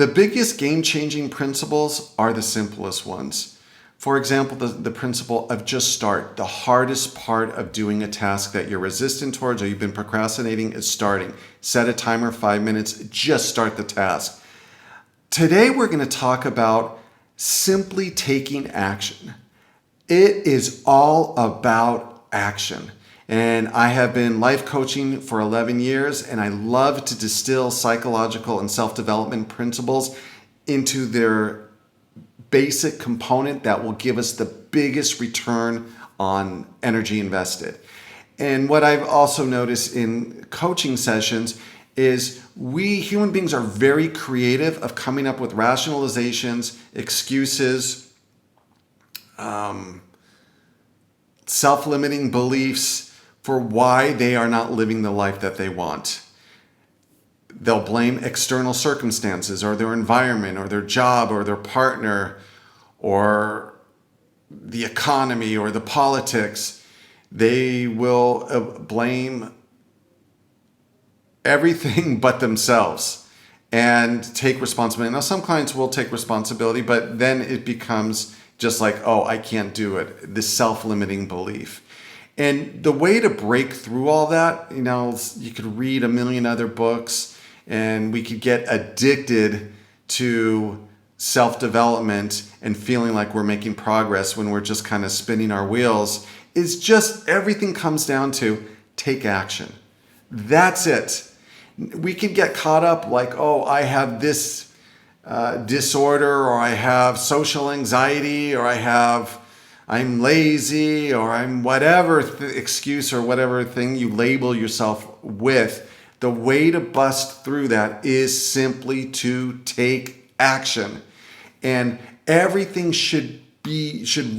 The biggest game-changing principles are the simplest ones. For example, the principle of just start. The hardest part of doing a task that you're resistant towards or you've been procrastinating is starting. Set a timer, 5 minutes, just start the task. Today we're going to talk about simply taking action. It is all about action. And I have been life coaching for 11 years, and I love to distill psychological and self-development principles into their basic component that will give us the biggest return on energy invested. And what I've also noticed in coaching sessions is we human beings are very creative of coming up with rationalizations, excuses, self-limiting beliefs for why they are not living the life that they want. They'll blame external circumstances or their environment or their job or their partner or the economy or the politics. They will blame everything but themselves and take responsibility. Now, some clients will take responsibility, but then it becomes just like, oh, I can't do it. This self-limiting belief. And the way to break through all that, you could read a million other books and we could get addicted to self-development and feeling like we're making progress when we're just kind of spinning our wheels, is just everything comes down to take action. That's it. We can get caught up like, oh, I have this disorder, or I have social anxiety, or I'm lazy, or I'm whatever excuse or whatever thing you label yourself with. The way to bust through that is simply to take action. And everything should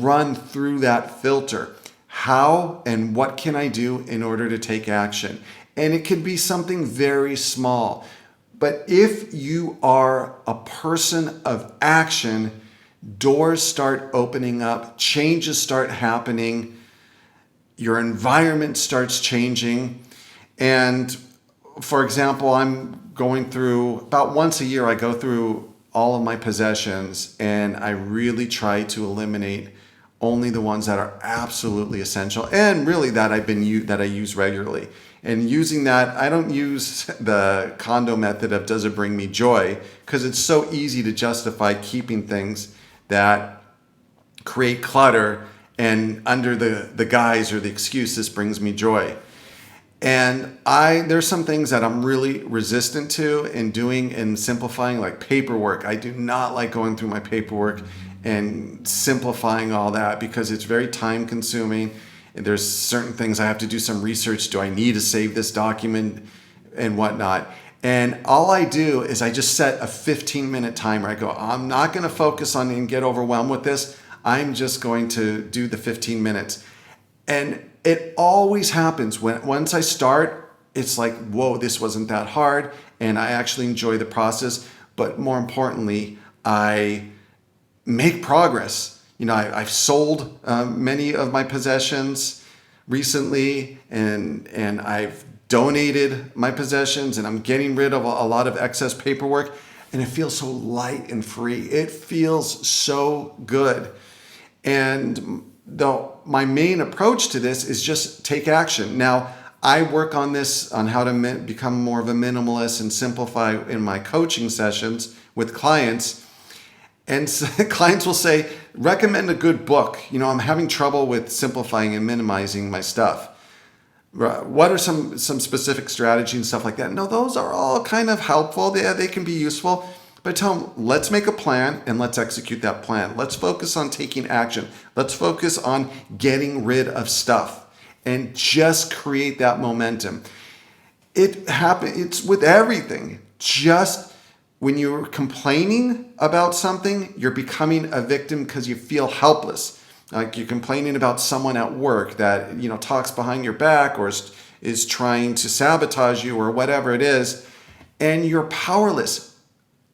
run through that filter. How and what can I do in order to take action? And it could be something very small. But if you are a person of action, doors start opening up, changes start happening, your environment starts changing. And for example, I'm going through, about once a year, I go through all of my possessions and I really try to eliminate only the ones that are absolutely essential and really that I use regularly. And using that, I don't use the condo method of does it bring me joy, because it's so easy to justify keeping things that create clutter and under the guise or the excuse, this brings me joy. And there's some things that I'm really resistant to in doing and simplifying, like paperwork. I do not like going through my paperwork and simplifying all that because it's very time consuming. And there's certain things I have to do some research. Do I need to save this document and whatnot? And all I do is I just set a 15-minute timer. I go, I'm not going to focus on and get overwhelmed with this. I'm just going to do the 15 minutes. And it always happens once I start, it's like, whoa, this wasn't that hard. And I actually enjoy the process. But more importantly, I make progress. I've sold many of my possessions recently, and I've donated my possessions, and I'm getting rid of a lot of excess paperwork, and it feels so light and free. It feels so good. And my main approach to this is just take action. Now, I work on this, on how to become more of a minimalist and simplify in my coaching sessions with clients. And clients will say, recommend a good book. I'm having trouble with simplifying and minimizing my stuff. What are some specific strategies and stuff like that? No, those are all kind of helpful. They can be useful. But tell them, let's make a plan and let's execute that plan. Let's focus on taking action. Let's focus on getting rid of stuff and just create that momentum. It's with everything. Just when you're complaining about something, you're becoming a victim because you feel helpless. Like you're complaining about someone at work that, talks behind your back or is trying to sabotage you or whatever it is, and you're powerless.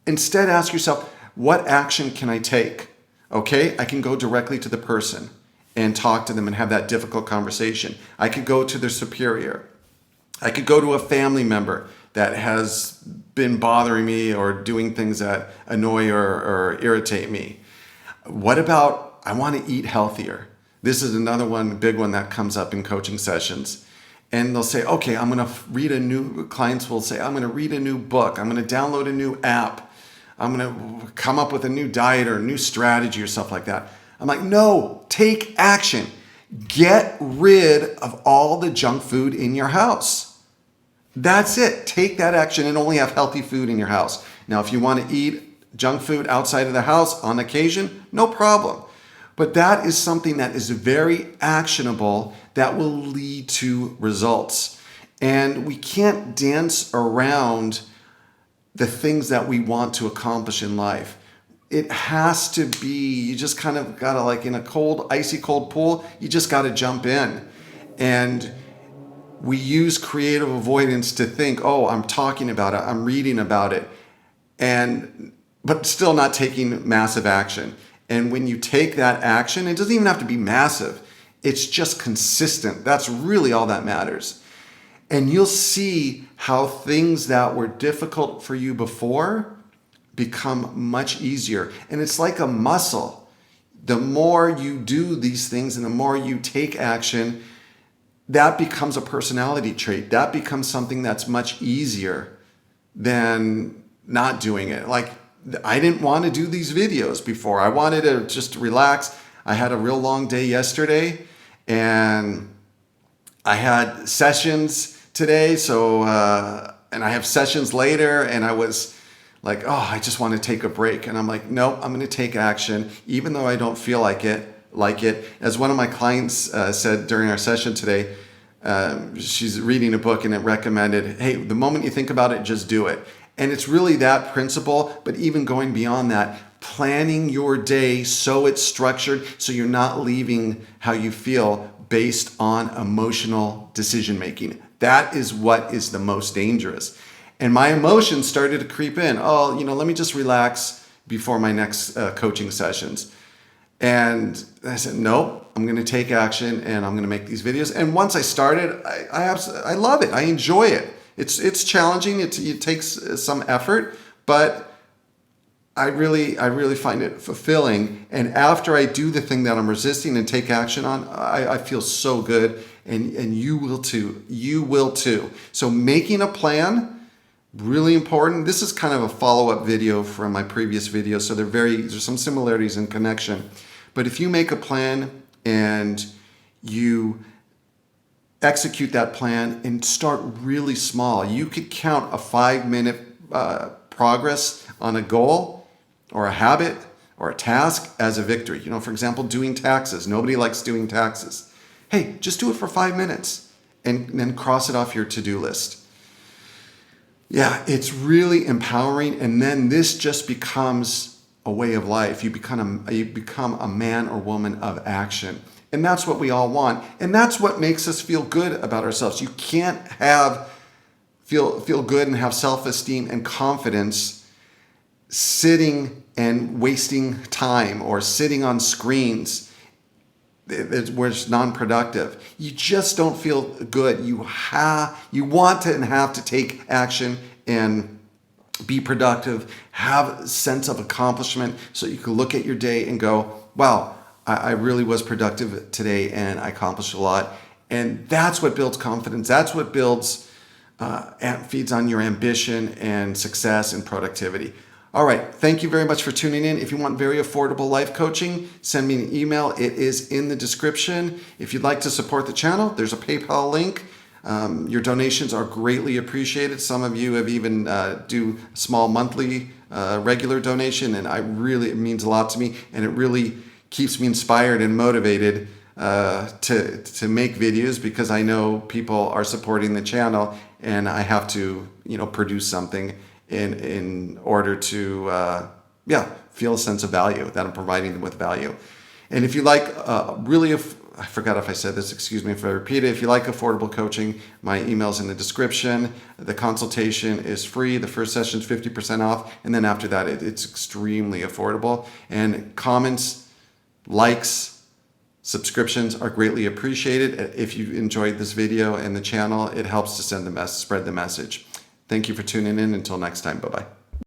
Instead, ask yourself, what action can I take? Okay, I can go directly to the person and talk to them and have that difficult conversation. I could go to their superior. I could go to a family member that has been bothering me or doing things that annoy or irritate me? What about, I want to eat healthier? This is another one, big one that comes up in coaching sessions. And they'll say, okay, I'm going to clients will say, I'm going to read a new book. I'm going to download a new app. I'm going to come up with a new diet or a new strategy or stuff like that. I'm like, no, take action. Get rid of all the junk food in your house. That's it. Take that action and only have healthy food in your house. Now, if you want to eat junk food outside of the house on occasion, no problem. But that is something that is very actionable that will lead to results. And we can't dance around the things that we want to accomplish in life. It has to be, you just kind of gotta, like in a cold, icy cold pool, you just gotta jump in. And we use creative avoidance to think, oh, I'm talking about it, I'm reading about it, but still not taking massive action. And when you take that action, it doesn't even have to be massive. It's just consistent. That's really all that matters. And you'll see how things that were difficult for you before become much easier. And it's like a muscle. The more you do these things and the more you take action, that becomes a personality trait. That becomes something that's much easier than not doing it. Like, I didn't want to do these videos before. I wanted to just relax. I had a real long day yesterday and I had sessions today. And I have sessions later and I was like, oh, I just want to take a break. And I'm like, no, I'm going to take action, even though I don't feel like it. As one of my clients said during our session today, she's reading a book and it recommended, hey, the moment you think about it, just do it. And it's really that principle, but even going beyond that, planning your day so it's structured, so you're not leaving how you feel based on emotional decision making. That is what is the most dangerous. And my emotions started to creep in. Oh, let me just relax before my next coaching sessions. And I said, no, I'm going to take action and I'm going to make these videos. And once I started, I love it. I enjoy it. It's challenging. It takes some effort, but I really find it fulfilling. And after I do the thing that I'm resisting and take action on, I feel so good. And you will too. You will too. So making a plan, really important. This is kind of a follow-up video from my previous video. So there's some similarities and connection. But if you make a plan and you execute that plan and start really small, you could count a 5-minute progress on a goal or a habit or a task as a victory. For example, doing taxes. Nobody likes doing taxes. Hey, just do it for 5 minutes and then cross it off your to-do list. Yeah, it's really empowering. And then this just becomes a way of life. You become a man or woman of action. And that's what we all want. And that's what makes us feel good about ourselves. You can't feel good and have self-esteem and confidence sitting and wasting time or sitting on screens where it's non-productive. You just don't feel good. You want to and have to take action and be productive, have a sense of accomplishment so you can look at your day and go, wow, I really was productive today and I accomplished a lot. And that's what builds confidence. That's what feeds on your ambition and success and productivity. All right. Thank you very much for tuning in. If you want very affordable life coaching, send me an email. It is in the description. If you'd like to support the channel, there's a PayPal link. Your donations are greatly appreciated. Some of you have even do small monthly regular donation, and it means a lot to me, and it really keeps me inspired and motivated to make videos because I know people are supporting the channel, and I have to produce something in order to feel a sense of value that I'm providing them with value. And if you like I forgot if I said this, excuse me if I repeat it. If you like affordable coaching, my email's in the description. The consultation is free. The first session is 50% off. And then after that, it's extremely affordable. And comments, likes, subscriptions are greatly appreciated. If you enjoyed this video and the channel, it helps to spread the message. Thank you for tuning in. Until next time. Bye-bye.